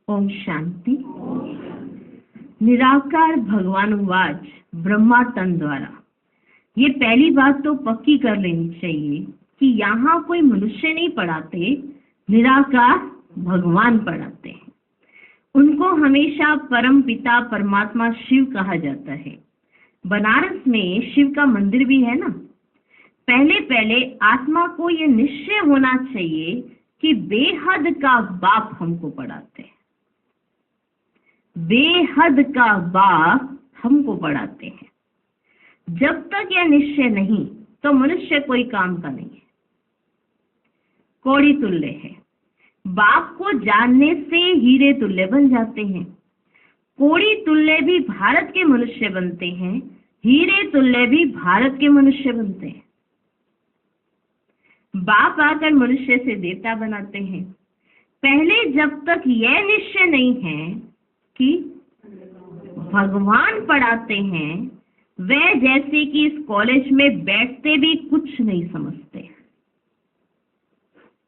ओम शांति। निराकार भगवान वाच ब्रह्मा तन द्वारा। ये पहली बात तो पक्की कर लेनी चाहिए कि यहाँ कोई मनुष्य नहीं पढ़ाते, निराकार भगवान पढ़ाते हैं। उनको हमेशा परम पिता परमात्मा शिव कहा जाता है। बनारस में शिव का मंदिर भी है ना। पहले पहले आत्मा को ये निश्चय होना चाहिए कि बेहद का बाप हमको पढ़ाते हैं, बेहद का बाप हमको पढ़ाते हैं। जब तक यह निश्चय नहीं तो मनुष्य कोई काम का नहीं है, कौड़ी तुल्य है। बाप को जानने से हीरे तुल्य बन जाते हैं। कौड़ी तुल्य भी भारत के मनुष्य बनते हैं, हीरे तुल्य भी भारत के मनुष्य बनते हैं। बाप आकर मनुष्य से देवता बनाते हैं। पहले जब तक यह निश्चय नहीं है कि भगवान पढ़ाते हैं, वह जैसे कि इस कॉलेज में बैठते भी कुछ नहीं समझते।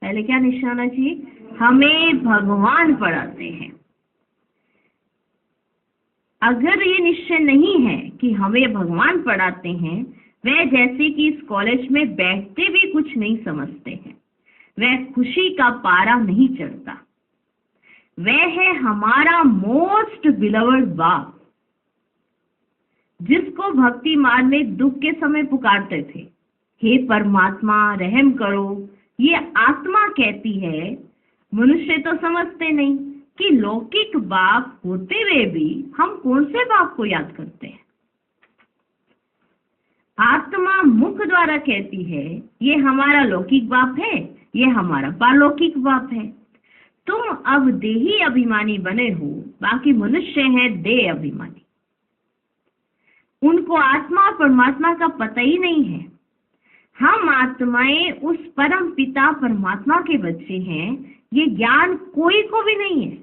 पहले क्या निश्चय होना चाहिए? हमें भगवान पढ़ाते हैं। अगर ये निश्चय नहीं है कि हमें भगवान पढ़ाते हैं, वह जैसे कि इस कॉलेज में बैठते भी कुछ नहीं समझते हैं, वह खुशी का पारा नहीं चढ़ता। वह है हमारा मोस्ट बिलवर्ड बाप, जिसको भक्ति मार्ग में दुख के समय पुकारते थे, हे परमात्मा रहम करो। ये आत्मा कहती है। मनुष्य तो समझते नहीं कि लौकिक बाप होते हुए भी हम कौन से बाप को याद करते हैं। आत्मा मुख द्वारा कहती है, ये हमारा लौकिक बाप है, ये हमारा पारलौकिक बाप है। तुम अब देही अभिमानी बने हो, बाकी मनुष्य है देह अभिमानी। उनको आत्मा और परमात्मा का पता ही नहीं है। हम आत्माएं उस परम पिता परमात्मा के बच्चे हैं, ये ज्ञान कोई को भी नहीं है।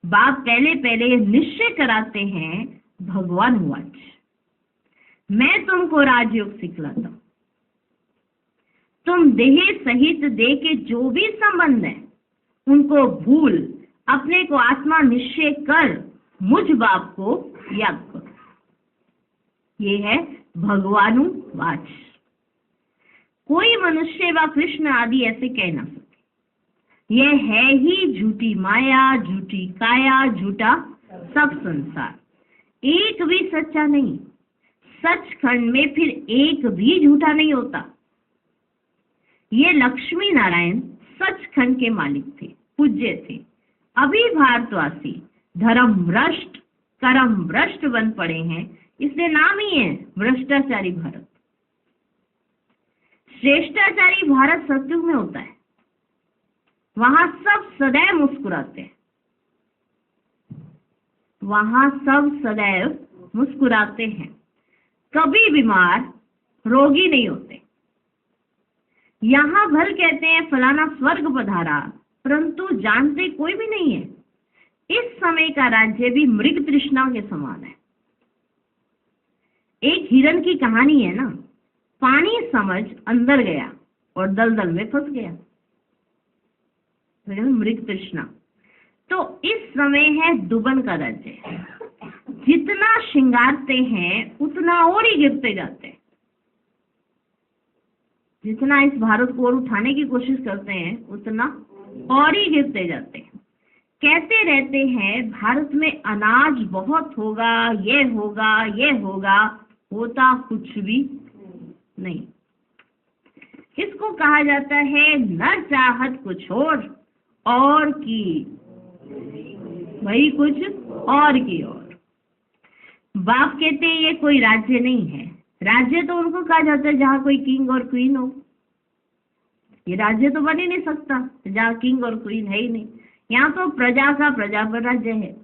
बाप पहले पहले निश्चय कराते हैं, भगवान वाच मैं तुमको राजयोग सिखलाता हूं। तुम देह सहित देह के जो भी संबंध है उनको भूल अपने को आत्मा निश्चय कर मुझ बाप को याद करो। ये है भगवानु वाच। कोई मनुष्य व कृष्ण आदि ऐसे कह ना सके। यह है ही झूठी माया, झूठी काया, झूठा सब संसार। एक भी सच्चा नहीं। सचखंड में फिर एक भी झूठा नहीं होता। ये लक्ष्मी नारायण सचखंड के मालिक थे, पूज्य थे। अभी भारतवासी धर्म भ्रष्ट कर्म भ्रष्ट बन पड़े हैं, इसलिए नाम ही है भ्रष्टाचारी भारत। श्रेष्ठाचारी भारत सतयुग में होता है। वहां सब सदैव मुस्कुराते हैं, वहां सब सदैव मुस्कुराते हैं, कभी बीमार रोगी नहीं होते। यहाँ भल कहते हैं फलाना स्वर्ग पधारा, परंतु जानते कोई भी नहीं है। इस समय का राज्य भी मृग तृष्णा के समान है। एक हिरन की कहानी है ना, पानी समझ अंदर गया और दलदल में फंस गया, मृग तृष्णा। तो इस समय है दुबन का राज्य। जितना श्रृंगारते हैं उतना और ही गिरते जाते हैं। जितना इस भारत को और उठाने की कोशिश करते हैं उतना और ही गिरते जाते हैं। कहते रहते हैं भारत में अनाज बहुत होगा, ये होगा, ये होगा, होता कुछ भी नहीं। इसको कहा जाता है न चाहत कुछ और की वही कुछ और की और। बाप कहते हैं ये कोई राज्य नहीं है। राज्य तो उनको कहा जाता है जहाँ कोई किंग और क्वीन हो। ये राज्य तो बन ही नहीं सकता जहाँ किंग और क्वीन है ही नहीं। यहाँ तो प्रजा का प्रजा पर राज्य है,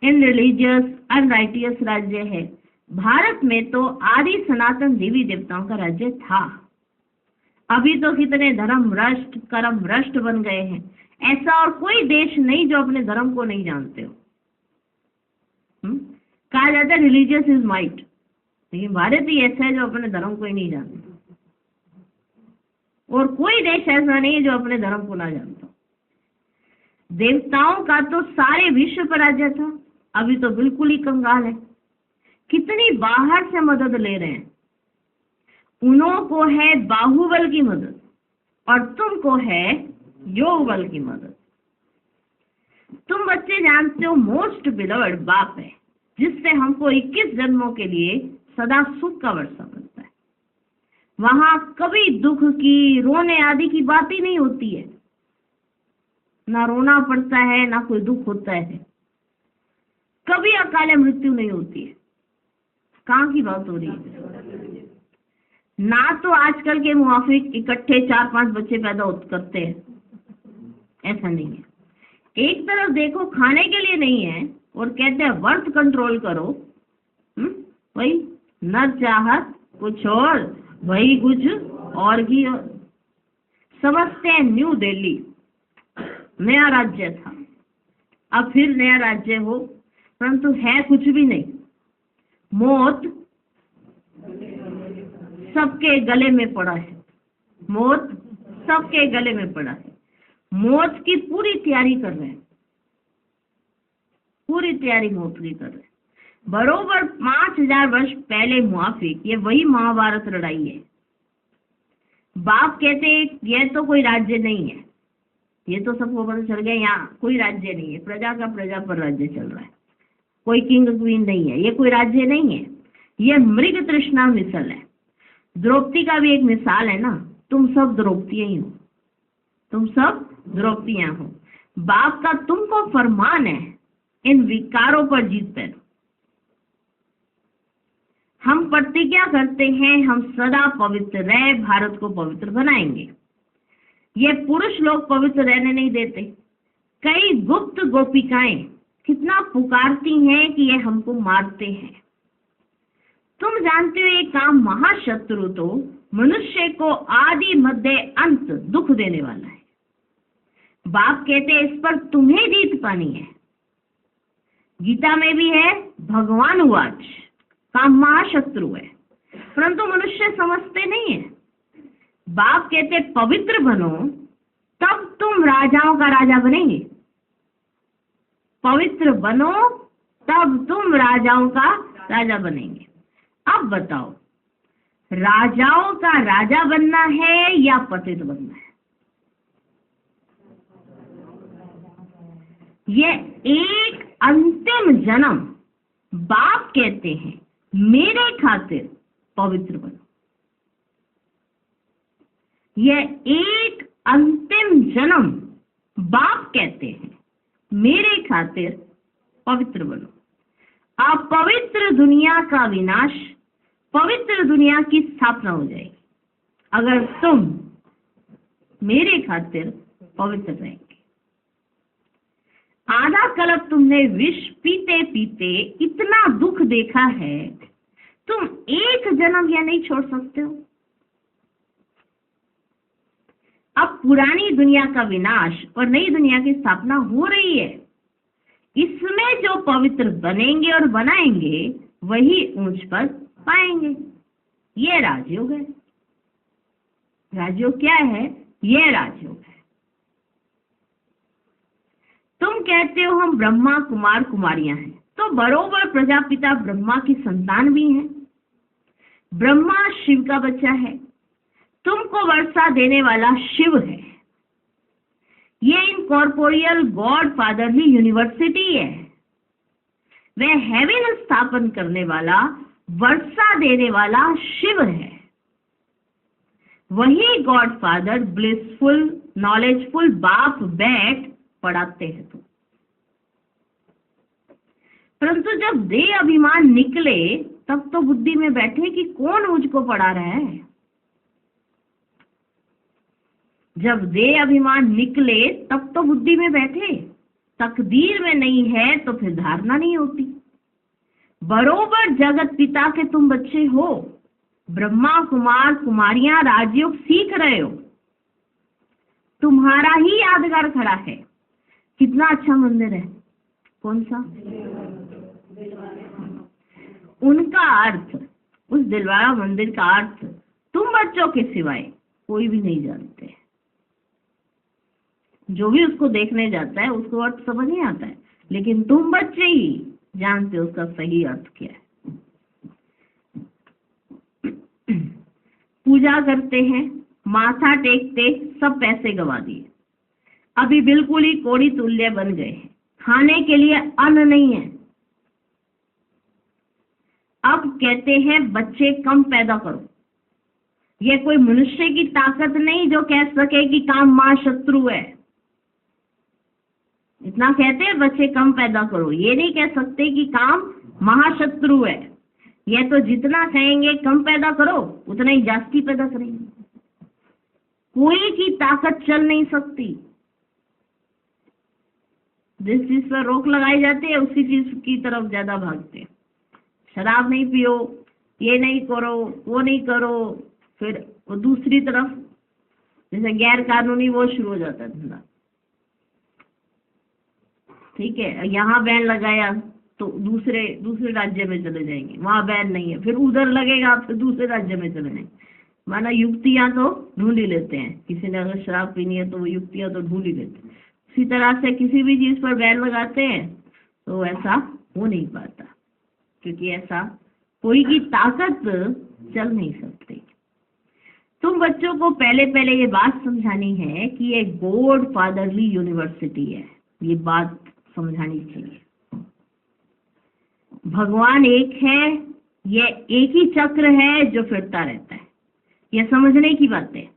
इन रिलीजियस अनराइटियस राज्य है। भारत में तो आदि सनातन देवी देवताओं का राज्य था। अभी तो कितने धर्म भ्रष्ट कर्म भ्रष्ट बन गए हैं। ऐसा और कोई देश नहीं जो अपने धर्म को नहीं जानते हो। कहा जाता है रिलीजियस इज माइट, लेकिन भारत ही ऐसा है जो अपने धर्म को ही नहीं जानता। और कोई देश ऐसा नहीं है जो अपने धर्म को ना जानता। देवताओं का तो सारे विश्व पर राज्य था, अभी तो बिल्कुल ही कंगाल है। कितनी बाहर से मदद ले रहे हैं। उन्हों को है बाहुबल की मदद और तुमको है योग बल की मदद। तुम बच्चे जानते हो मोस्ट बिलवर्ड बाप है, जिससे हमको 21 जन्मों के लिए सदा सुख का वर्षा बनता है। वहां कभी दुख की, रोने आदि की बात ही नहीं होती है। ना रोना पड़ता है, ना कोई दुख होता है, कभी अकाले मृत्यु नहीं होती है। कहाँ की बात हो रही है? ना तो आजकल के मुआफिक इकट्ठे 4-5 बच्चे पैदा करते हैं, ऐसा नहीं है। एक तरफ देखो खाने के लिए नहीं है और कहते हैं वर्थ कंट्रोल करो। वही न चाहत कुछ और, वही कुछ और की और। समझते हैं न्यू दिल्ली नया राज्य था, अब फिर नया राज्य हो, परंतु है कुछ भी नहीं। मौत सबके गले में पड़ा है, मौत सबके गले में पड़ा है। मौत की पूरी तैयारी कर रहे हैं, पूरी तैयारी मौत की कर रहे हैं। बरोबर 5000 वर्ष पहले मुआफिक ये वही महाभारत लड़ाई है। बाप कहते यह तो कोई राज्य नहीं है, ये तो सबको पता चल गया, यहाँ कोई राज्य नहीं है, प्रजा का प्रजा पर राज्य चल रहा है, कोई किंग क्वीन नहीं है, ये कोई राज्य नहीं है, ये मृग तृष्णा मिसल है। द्रौपदी का भी एक मिसाल है ना, तुम सब द्रौपदियां ही हो, तुम सब द्रौपदियां हो। बाप का तुमको फरमान है इन विकारों पर जीत पहनो। हम प्रतिज्ञा करते हैं हम सदा पवित्र रह भारत को पवित्र बनाएंगे। ये पुरुष लोग पवित्र रहने नहीं देते। कई गुप्त गोपिकाएं कितना पुकारती हैं कि ये हमको मारते हैं। तुम जानते हो ये काम महाशत्रु तो मनुष्य को आदि मध्य अंत दुख देने वाला है। बाप कहते हैं इस पर तुम्हें जीत पानी है। गीता में भी है भगवान उवाच, काम महाशत्रु है, परंतु मनुष्य समझते नहीं है। बाप कहते पवित्र बनो तब तुम राजाओं का राजा बनेंगे। पवित्र बनो तब तुम राजाओं का राजा बनेंगे। अब बताओ राजाओं का राजा बनना है या पतित बनना है? ये एक अंतिम जन्म बाप कहते हैं मेरे खातिर पवित्र बनो। ये एक अंतिम जन्म बाप कहते हैं मेरे खातिर पवित्र बनो। अपवित्र दुनिया का विनाश, पवित्र दुनिया की स्थापना हो जाएगी अगर तुम मेरे खातिर पवित्र रहेंगे। आधा कल्प तुमने विष पीते पीते इतना दुख देखा है, तुम एक जन्म यह नहीं छोड़ सकते हो। अब पुरानी दुनिया का विनाश और नई दुनिया की स्थापना हो रही है। इसमें जो पवित्र बनेंगे और बनाएंगे वही ऊंच पद पाएंगे। ये राजयोग है। राजयोग क्या है? ये राजयोग है। तुम कहते हो हम ब्रह्मा कुमार कुमारियां हैं, तो बरोबर प्रजापिता ब्रह्मा की संतान भी हैं। ब्रह्मा शिव का बच्चा है, तुमको वर्षा देने वाला शिव है। ये इनकॉर्पोरियल गॉड फादरली यूनिवर्सिटी है। वह हेवन स्थापन करने वाला, वर्षा देने वाला शिव है। वही गॉड फादर ब्लिसफुल नॉलेजफुल बाप बैठ पढ़ाते हैं तुम। परंतु जब देह अभिमान निकले तब तो बुद्धि में बैठे कि कौन मुझको पढ़ा रहा है। जब देह अभिमान निकले तब तो बुद्धि में बैठे। तकदीर में नहीं है तो फिर धारणा नहीं होती। बरोबर जगत पिता के तुम बच्चे हो। ब्रह्मा कुमार कुमारियां राजयोग सीख रहे हो। तुम्हारा ही यादगार खड़ा है। कितना अच्छा मंदिर है। कौन सा? उनका अर्थ, उस दिलवाड़ा मंदिर का अर्थ तुम बच्चों के सिवाय कोई भी नहीं जानते। जो भी उसको देखने जाता है उसको अर्थ समझ नहीं आता है, लेकिन तुम बच्चे ही जानते हो उसका सही अर्थ क्या है। पूजा करते हैं, माथा टेकते, सब पैसे गवा दिए, अभी बिल्कुल ही कोड़ी तुल्य बन गए, खाने के लिए अन्न नहीं है। अब कहते हैं बच्चे कम पैदा करो। ये कोई मनुष्य की ताकत नहीं जो कह सके कि काम महाशत्रु है। इतना कहते हैं बच्चे कम पैदा करो, ये नहीं कह सकते कि काम महाशत्रु है। ये तो जितना कहेंगे कम पैदा करो उतना ही जास्ती पैदा करेंगे। कोई की ताकत चल नहीं सकती। जिस चीज पर रोक लगाई जाती है उसी चीज की तरफ ज्यादा भागते हैं। शराब नहीं पियो, ये नहीं करो, वो नहीं करो, फिर वो दूसरी तरफ जैसे गैर कानूनी वो शुरू हो जाता है धंधा। ठीक है, यहाँ बैन लगाया तो दूसरे राज्य में चले जाएंगे, वहां बैन नहीं है, फिर उधर लगेगा, फिर दूसरे राज्य में चले जाएंगे। माना युक्तियां तो ढूंढ ही लेते हैं। किसी ने अगर शराब पीनी है तो वो युक्तियां तो ढूंढ ही लेते हैं। उसी तरह से किसी भी चीज पर बैन लगाते हैं तो ऐसा हो नहीं पाता, क्योंकि ऐसा कोई की ताकत चल नहीं सकती। तुम बच्चों को पहले ये बात समझानी है कि ये गॉड फादरली यूनिवर्सिटी है। ये बात समझानी चाहिए। भगवान एक है, ये एक ही चक्र है जो फिरता रहता है। यह समझने की बात है।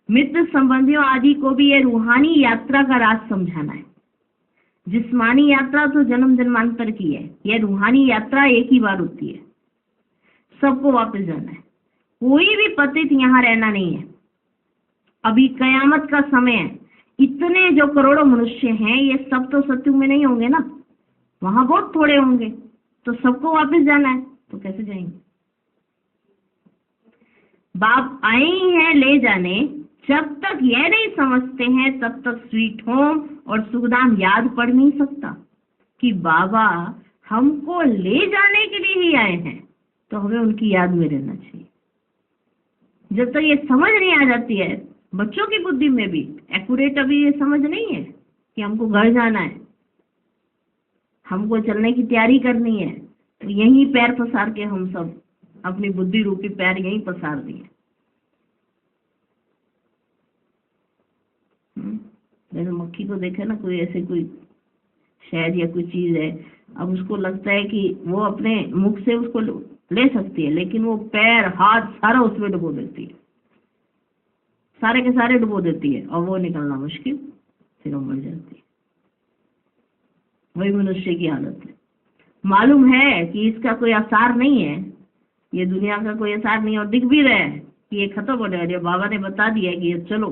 मित्र संबंधियों आदि को भी ये रूहानी यात्रा का राज समझाना है। जिस्मानी यात्रा तो जन्म जन्मांतर की है, यह रूहानी यात्रा एक ही बार होती है। सबको वापस जाना है। कोई भी पतित यहाँ रहना नहीं है। अभी कयामत का समय है। इतने जो करोड़ों मनुष्य हैं ये सब तो सत्युग में नहीं होंगे ना, वहां बहुत थोड़े होंगे। तो सबको वापस जाना है तो कैसे जाएंगे? बाप आए ही हैं ले जाने। जब तक यह नहीं समझते हैं तब तक स्वीट होम और सुखधाम याद पड़ नहीं सकता कि बाबा हमको ले जाने के लिए ही आए हैं, तो हमें उनकी याद में रहना चाहिए। जब तक ये समझ नहीं आ जाती है, बच्चों की बुद्धि में भी एक्यूरेट अभी ये समझ नहीं है कि हमको घर जाना है, हमको चलने की तैयारी करनी है, तो यहीं पैर पसार के हम सब अपनी बुद्धि रूपी पैर यहीं पसार दिए। जैसे मक्खी को देखे ना, कोई ऐसे कोई शहद या कोई चीज है, अब उसको लगता है कि वो अपने मुख से उसको ले सकती है, लेकिन वो पैर हाथ सारा उसमें डुबो देती है, सारे के सारे डुबो देती है, और वो निकलना मुश्किल, फिर वो मर जाती है। वही मनुष्य की हालत है। मालूम है कि इसका कोई आसार नहीं है, ये दुनिया का कोई आसार नहीं है, और दिख भी रहा है कि ये खत्म हो रहा है। बाबा ने बता दिया कि ये चलो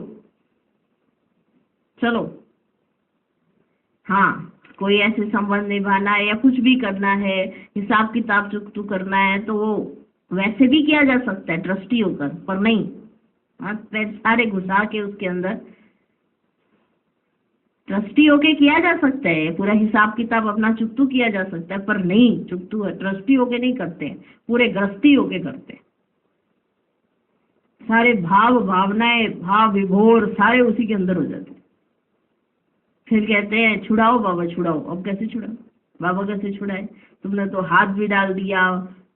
चलो। हाँ, कोई ऐसे संबंध निभाना है या कुछ भी करना है, हिसाब किताब चुकतू करना है, तो वो वैसे भी किया जा सकता है ट्रस्टी होकर, पर नहीं, पैर सारे घुसा के उसके अंदर ट्रस्टी होके किया जा सकता है। पूरा हिसाब किताब अपना चुकतू किया जा सकता है, पर नहीं, चुकतू है ट्रस्टी होके नहीं करते, पूरे गृहस्थी होके करते। सारे भाव भावनाएं भाव विभोर सारे उसी के अंदर हो जाते। फिर कहते हैं छुड़ाओ बाबा छुड़ाओ। अब कैसे छुड़ाओ? बाबा कैसे छुड़ाए? तुमने तो हाथ भी डाल दिया,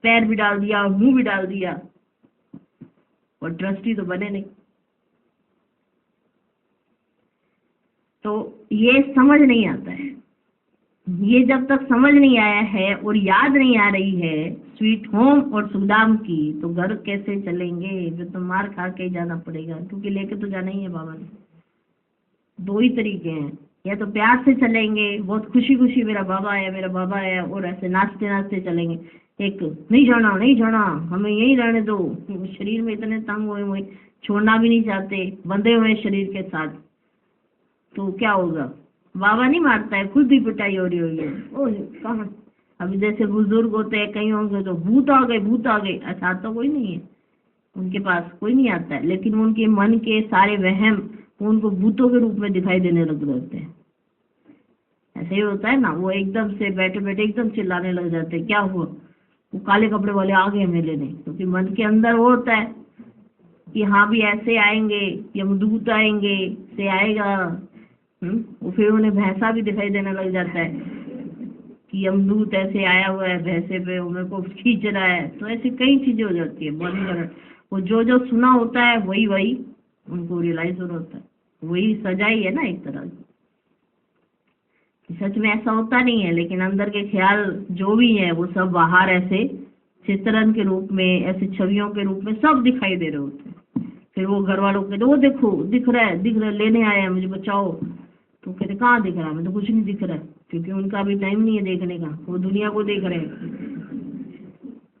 पैर भी डाल दिया, मुंह भी डाल दिया, और ट्रस्टी तो बने नहीं। तो ये समझ नहीं आता है। ये जब तक समझ नहीं आया है और याद नहीं आ रही है स्वीट होम और सुखधाम की, तो घर कैसे चलेंगे? फिर तो मार खा के जाना पड़ेगा, क्योंकि लेके तो जाना ही है बाबा ने। दो ही तरीके हैं, या तो प्यार से चलेंगे, बहुत खुशी खुशी मेरा बाबा आया मेरा बाबा आया, और ऐसे नाचते नाचते चलेंगे। एक नहीं जाना नहीं जाना, हमें यहीं रहने दो, शरीर में इतने तंग हुए छोड़ना भी नहीं चाहते, बंधे हुए शरीर के साथ, तो क्या होगा? बाबा नहीं मारता है, खुद ही पिटाई हो रही है। ओ कहाँ, अभी जैसे बुजुर्ग होते हैं कहीं होंगे तो भूत आ गए भूत आ गए, ऐसा तो कोई नहीं है उनके पास, कोई नहीं आता है, लेकिन उनके मन के सारे वहम वो उनको भूतों के रूप में दिखाई देने लग जाते हैं। ऐसे ही होता है ना, वो एकदम से बैठे बैठे एकदम चिल्लाने लग जाते हैं, क्या हुआ? वो काले कपड़े वाले आ गए हमें लेने, क्योंकि मन के अंदर वो होता है कि हाँ भी ऐसे आएंगे, यमदूत आएंगे, से आएगा, वो फिर उन्हें भैंसा भी दिखाई देने लग जाता है कि यमदूत ऐसे आया हुआ है भैंसे पे, वो मेरे को खींच रहा है। तो ऐसी कई चीजें हो जाती है बॉडी लगा, वो जो जो सुना होता है वही वही उनको रियलाइज होता है। वही सजाई है ना एक तरह की। सच में ऐसा होता नहीं है, लेकिन अंदर के ख्याल जो भी है वो सब बाहर ऐसे चित्रण के रूप में, ऐसे छवियों के रूप में सब दिखाई दे रहे होते हैं। फिर वो घर वालों कहते वो देखो दिख रहा है, लेने आया है, मुझे बचाओ। तो कहते कहाँ दिख रहा है, मैं तो कुछ नहीं दिख रहा है, क्योंकि उनका अभी टाइम नहीं है देखने का। वो दुनिया को देख रहे हैं,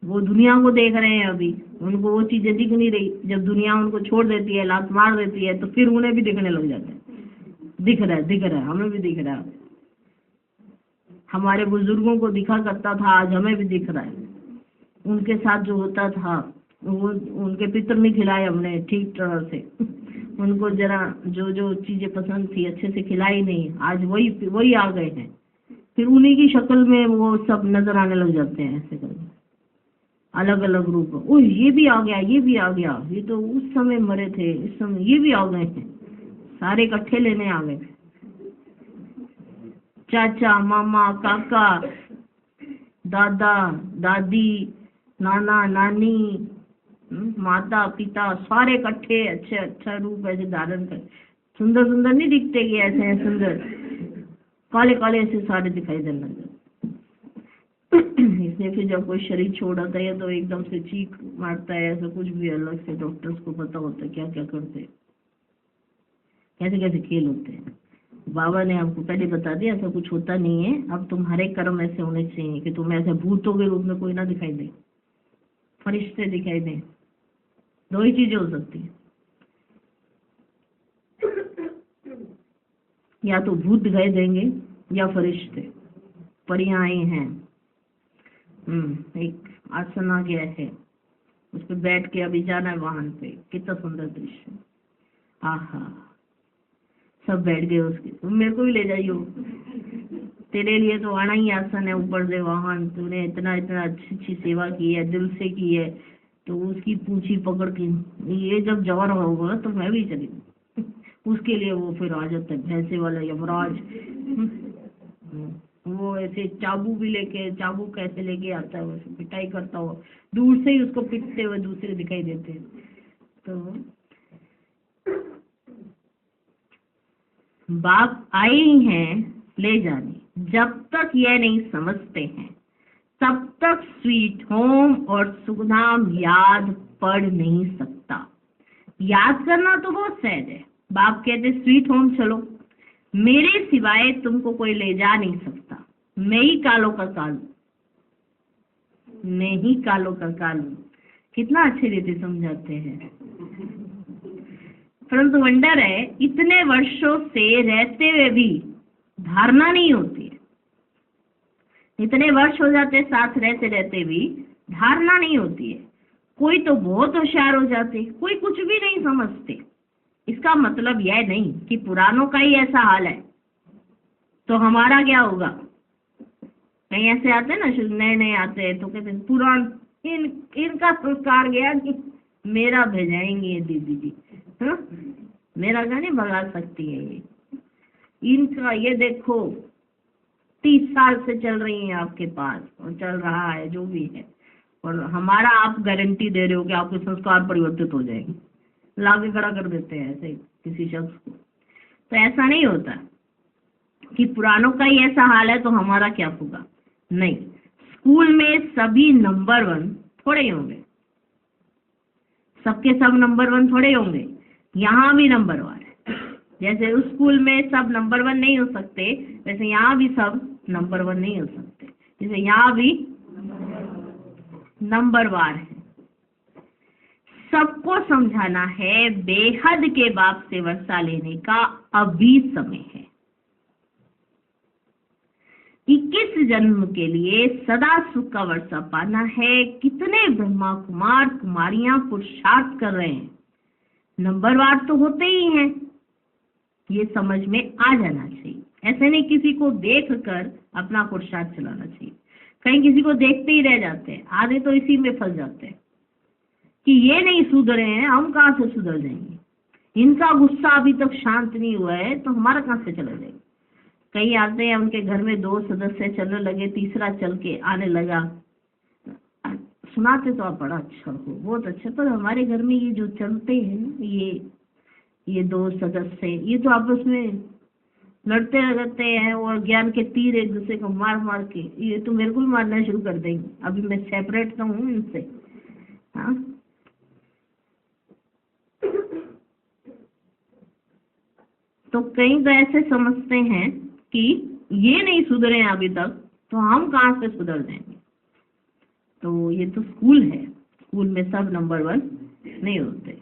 वो दुनिया को देख रहे हैं अभी, उनको वो चीजें दिख नहीं रही। जब दुनिया उनको छोड़ देती है, लात मार देती है, तो फिर उन्हें भी दिखने लग जाता है, दिख रहा है, हमें भी दिख रहा है। हमारे बुजुर्गों को दिखा करता था, आज हमें भी दिख रहा है। उनके साथ जो होता था, वो उनके पितर नहीं खिलाए हमने ठीक तरह से उनको जरा जो जो चीजें पसंद थी अच्छे से खिलाई नहीं। आज वही आ गए हैं, फिर उन्हीं की शक्ल में वो सब नजर आने लग जाते हैं, ऐसे करके अलग अलग रूप। ओ ये भी आ गया, ये भी आ गया, ये तो उस समय मरे थे, इस समय ये भी आ गए हैं, सारे इकट्ठे लेने आ गए। चाचा, मामा, काका, दादा, दादी, नाना, नानी, माता, पिता, सारे इकट्ठे अच्छा रूप ऐसे धारण कर। सुंदर सुंदर नहीं दिखते कि ऐसे हैं सुंदर, काले काले ऐसे सारे दिखाई देने लग जाते। इसलिए फिर जब कोई शरीर छोड़ता है तो एकदम से चीख मारता है, ऐसा कुछ भी अलग से डॉक्टर्स को पता होता है क्या क्या करते हैं, कैसे कैसे खेल होते हैं। बाबा ने हमको पहले बता दिया ऐसा कुछ होता नहीं है। अब तुम्हारे कर्म ऐसे होने चाहिए कि तुम्हें ऐसे भूतों के रूप में कोई ना दिखाई दे, फरिश्ते दिखाई दें। दो ही चीजें हो सकती है, या तो भूत दिखाई देंगे या फरिश्ते। परियां आई हैं, एक आसन आ गया है, उस पर बैठ के अभी जाना है वाहन पे। कितना सुंदर दृश्य, आहा, सब बैठ गए उसके। तुम मेरे को भी ले जाइयो, तेरे लिए तो आना ही आसन है, ऊपर से वाहन। तूने इतना इतना अच्छी सेवा की है, दिल से की है, तो उसकी पूंछी पकड़ के ये जब जवान होगा तो मैं भी चली उसके लिए वो फिर आ जाता है भैंसे वाला यमराज। वो ऐसे चाबुक भी लेके, चाबुक कैसे लेके आता है, वैसे पिटाई करता हुआ, दूर से ही उसको पिटते हुए दूसरे दिखाई देते हैं। तो बाप आए हैं ले जाने, जब तक यह नहीं समझते हैं तब तक स्वीट होम और सुखधाम याद पड़ नहीं सकता। याद करना तो बहुत सहज है। बाप कहते स्वीट होम चलो, मेरे सिवाय तुमको कोई ले जा नहीं सकता, मैं ही कालों का कालू, मैं ही कालों का कालू। कितना अच्छे रीति समझाते हैं। परंतु वंडर है, इतने वर्षों से रहते हुए भी धारणा नहीं होती है। इतने वर्ष हो जाते साथ रहते रहते भी धारणा नहीं होती है। कोई तो बहुत होशियार हो जाते, कोई कुछ भी नहीं समझते। इसका मतलब यह नहीं कि पुरानों का ही ऐसा हाल है तो हमारा क्या होगा। कहीं ऐसे आते हैं ना, नए नए आते हैं तो कहते हैं पुरान इनका संस्कार गया कि मेरा भेजाएंगे दीदी जी, हाँ मेरा गाने भगा सकती है ये, इनका ये देखो 30 साल से चल रही है आपके पास और चल रहा है जो भी है, और हमारा आप गारंटी दे रहे हो कि आपके संस्कार परिवर्तित हो जाएंगे, लाके खड़ा कर देते हैं ऐसे किसी शख्स को। तो ऐसा नहीं होता कि पुरानों का ही ऐसा हाल है तो हमारा क्या होगा। नहीं, स्कूल में सभी नंबर 1 थोड़े ही होंगे, सबके सब नंबर 1 थोड़े होंगे। यहाँ भी नंबर 1 है, जैसे उस स्कूल में सब नंबर 1 नहीं हो सकते, वैसे यहाँ भी सब नंबर 1 नहीं हो सकते। जैसे यहाँ भी नंबर 1 है। सबको समझाना है बेहद के बाप से वर्षा लेने का अभी समय है कि किस जन्म के लिए सदा सुख का वर्षा पाना है। कितने ब्रह्मा कुमार कुमारियां पुरुषार्थ कर रहे हैं, नंबरवार तो होते ही हैं, ये समझ में आ जाना चाहिए। ऐसे नहीं किसी को देखकर अपना पुरुषार्थ चलाना चाहिए। कहीं किसी को देखते ही रह जाते हैं, आधे तो इसी में फंस जाते हैं कि ये नहीं सुधरे हैं, हम कहाँ से सुधर जाएंगे। इनका गुस्सा अभी तक शांत नहीं हुआ है तो हमारा कहाँ से चला जाएगा। कई आते हैं, उनके घर में 2 सदस्य चलने लगे, तीसरा चल के आने लगा, सुनाते तो आप बड़ा अच्छा हो, बहुत अच्छा, पर हमारे घर में ये जो चलते हैं ना, ये 2 सदस्य, ये तो आपस में लड़ते रहते हैं और ज्ञान के तीर एक दूसरे को मार मार के ये तो मेरे को भी मारना शुरू कर देंगे। अभी मैं सेपरेट तो हूँ इनसे। हाँ, तो कई तो ऐसे समझते हैं कि ये नहीं सुधरे अभी तक, तो हम कहाँ से सुधर जाएंगे। तो ये तो स्कूल है, स्कूल में सब नंबर 1 नहीं होते।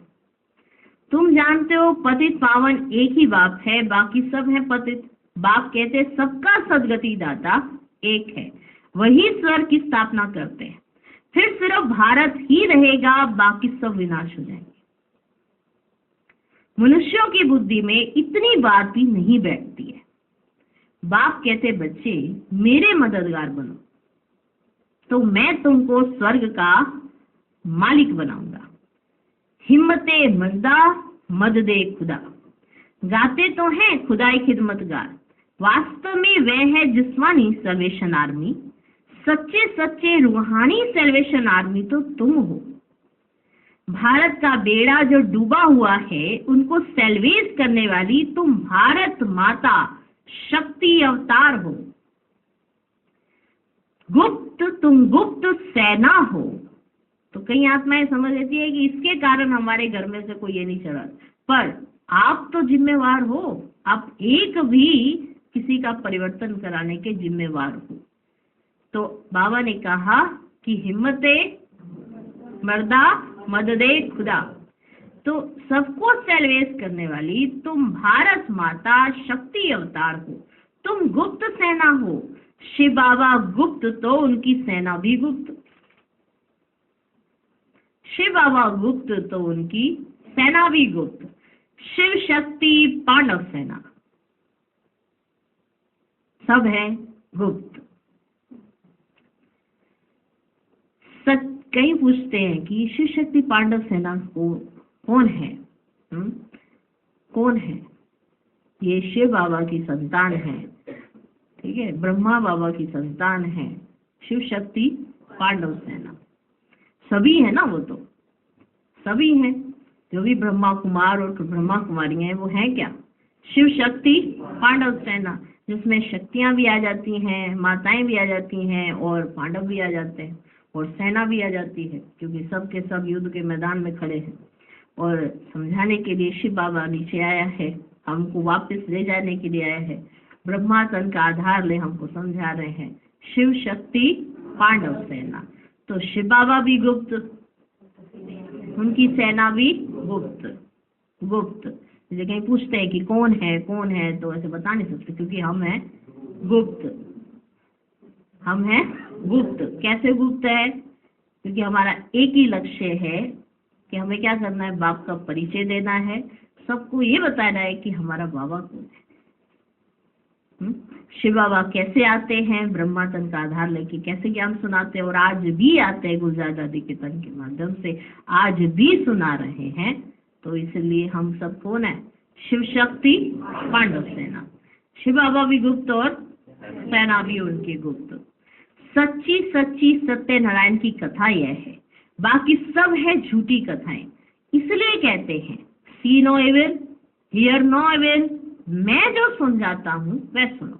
तुम जानते हो पतित पावन एक ही बाप है, बाकी सब है पतित। बाप कहते सबका सदगति दाता एक है, वही स्वर्ग की स्थापना करते हैं। फिर सिर्फ भारत ही रहेगा, बाकी सब विनाश हो जाएंगे। मनुष्यों की बुद्धि में इतनी बात भी नहीं बैठती है। बाप कहते बच्चे मेरे मददगार बनो तो मैं तुमको स्वर्ग का मालिक बनाऊंगा। हिम्मते मर्दा मद दे खुदा। गाते तो हैं खुदाई खिदमतगार, वास्तव में वह है जिस्मानी सल्वेशन आर्मी। सच्चे सच्चे रूहानी सल्वेशन आर्मी तो तुम हो। भारत का बेड़ा जो डूबा हुआ है उनको सेल्वेज करने वाली तुम भारत माता शक्ति अवतार हो। तुम गुप्त सेना हो। तो कई आत्माएं समझ लेती है कि इसके कारण हमारे घर में से कोई ये नहीं चला, पर आप तो जिम्मेवार हो, आप एक भी किसी का परिवर्तन कराने के जिम्मेवार हो। तो बाबा ने कहा कि हिम्मते मर्दा मददे खुदा, तो सबको सेल्वेज करने वाली तुम भारत माता शक्ति अवतार हो। तुम गुप्त सेना हो। शिव बाबा गुप्त तो उनकी सेना भी गुप्त। शिव बाबा गुप्त तो उनकी सेना भी गुप्त। शिव शक्ति पांडव सेना सब है गुप्त। कई पूछते हैं कि शिव शक्ति पांडव सेना को कौन है? कौन है? ये शिव बाबा की संतान है, ठीक है, ब्रह्मा बाबा की संतान है। शिव शक्ति पांडव सेना सभी है ना, वो तो सभी हैं, जो भी ब्रह्मा कुमार और ब्रह्मा कुमारी हैं वो हैं क्या? शिव शक्ति पांडव सेना, जिसमें शक्तियां भी आ जाती हैं, माताएं भी आ जाती हैं और पांडव भी आ जाते हैं और सेना भी आ जाती है, क्योंकि सब के सब युद्ध के मैदान में खड़े हैं। और समझाने के लिए शिव बाबा नीचे आया है, हमको वापस ले जाने के लिए आया है। ब्रह्मा तन का आधार ले हमको समझा रहे हैं। शिव शक्ति पांडव सेना, तो शिव बाबा भी गुप्त, उनकी सेना भी गुप्त। गुप्त जैसे कहीं पूछते हैं कि कौन है, तो ऐसे बता नहीं सकते, क्योंकि हम हैं गुप्त। हम हैं गुप्त। कैसे गुप्त है? क्योंकि हमारा एक ही लक्ष्य है कि हमें क्या करना है, बाप का परिचय देना है, सबको ये बताना है कि हमारा बाबा कौन है। शिव बाबा कैसे आते हैं? ब्रह्मा तन का आधार लेके कैसे ज्ञान सुनाते हैं, और आज भी आते हैं गुलजार दादी के तन के माध्यम से, आज भी सुना रहे हैं। तो इसलिए हम सब कौन है? शिव शक्ति पांडव सेना। शिव बाबा भी गुप्त और सेना भी उनकी गुप्त। सच्ची सच्ची सत्यनारायण की कथा यह है, बाकी सब है झूठी कथाएं। इसलिए कहते हैं see no evil, hear no evil. मैं जो समझाता हूँ वह सुनो,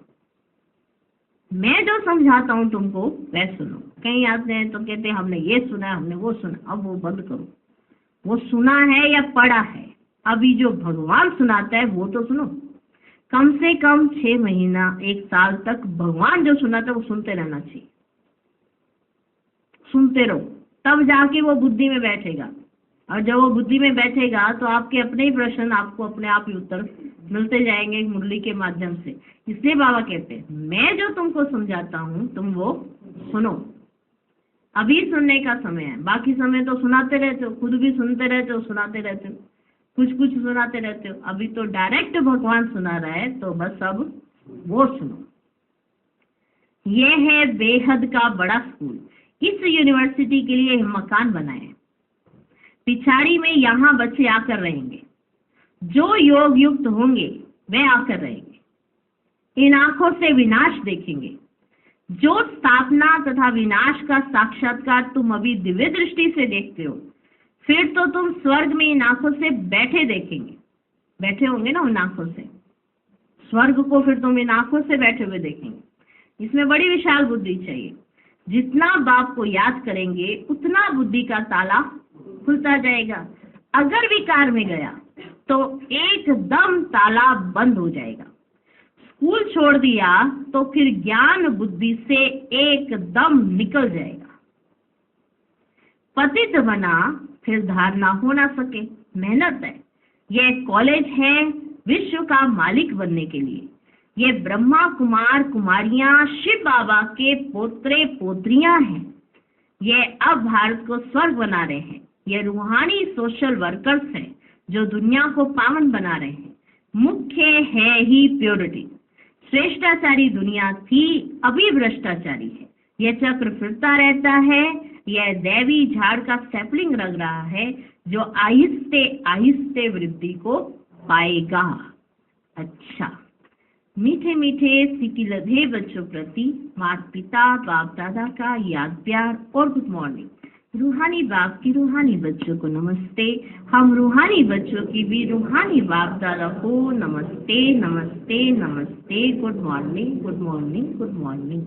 मैं जो समझाता हूँ तुमको वह सुनो। कहीं आते हैं तो कहते हैं हमने ये सुना, हमने वो सुना। अब वो बंद करो, वो सुना है या पढ़ा है? अभी जो भगवान सुनाता है वो तो सुनो। कम से कम 6 महीना 1 साल तक भगवान जो सुनाता है वो सुनते रहना चाहिए। सुनते रहो, तब जाके वो बुद्धि में बैठेगा, और जब वो बुद्धि में बैठेगा तो आपके अपने ही प्रश्न आपको अपने आप ही उत्तर मिलते जाएंगे मुरली के माध्यम से। इसलिए बाबा कहते हैं मैं जो तुमको समझाता हूँ तुम वो सुनो। अभी सुनने का समय है, बाकी समय तो सुनाते रहते हो, खुद भी सुनते रहते हो, सुनाते रहते हो, कुछ कुछ सुनाते रहते हो। अभी तो डायरेक्ट भगवान सुना रहा है, तो बस अब वो सुनो। ये है बेहद का बड़ा स्कूल। इस यूनिवर्सिटी के लिए मकान बनाए, पिछाड़ी में यहाँ बच्चे आकर रहेंगे। जो योग युक्त होंगे वे आकर रहेंगे। इन आंखों से विनाश देखेंगे। जो स्थापना तथा विनाश का साक्षात्कार तुम अभी दिव्य दृष्टि से देखते हो, फिर तो तुम स्वर्ग में इन आंखों से बैठे देखेंगे। बैठे होंगे ना उन आंखों से, स्वर्ग को फिर तुम इन आंखों से बैठे हुए देखेंगे। इसमें बड़ी विशाल बुद्धि चाहिए। जितना बाप को याद करेंगे उतना बुद्धि का ताला खुलता जाएगा। अगर विकार में गया तो एकदम ताला बंद हो जाएगा। स्कूल छोड़ दिया तो फिर ज्ञान बुद्धि से एकदम निकल जाएगा। पतित बना फिर धारणा हो ना सके। मेहनत है। यह कॉलेज है विश्व का मालिक बनने के लिए। ये ब्रह्मा कुमार कुमारियां शिव बाबा के पोत्रे पोत्रियां हैं। ये अब भारत को स्वर्ग बना रहे हैं। ये रूहानी सोशल वर्कर्स हैं जो दुनिया को पावन बना रहे हैं। मुख्य है ही प्योरिटी। श्रेष्ठाचारी दुनिया थी, अभी भ्रष्टाचारी है। यह चक्र फिरता रहता है। यह दैवी झाड़ का सैपलिंग लग रहा है जो आहिस्ते आहिस्ते वृद्धि को पाएगा। अच्छा, मीठे मीठे सिकिलधे बच्चों प्रति माता पिता बाप दादा का याद प्यार और गुड मॉर्निंग। रूहानी बाप की रूहानी बच्चों को नमस्ते। हम रूहानी बच्चों की भी रूहानी बाप दादा को नमस्ते नमस्ते नमस्ते। Good morning good morning good morning.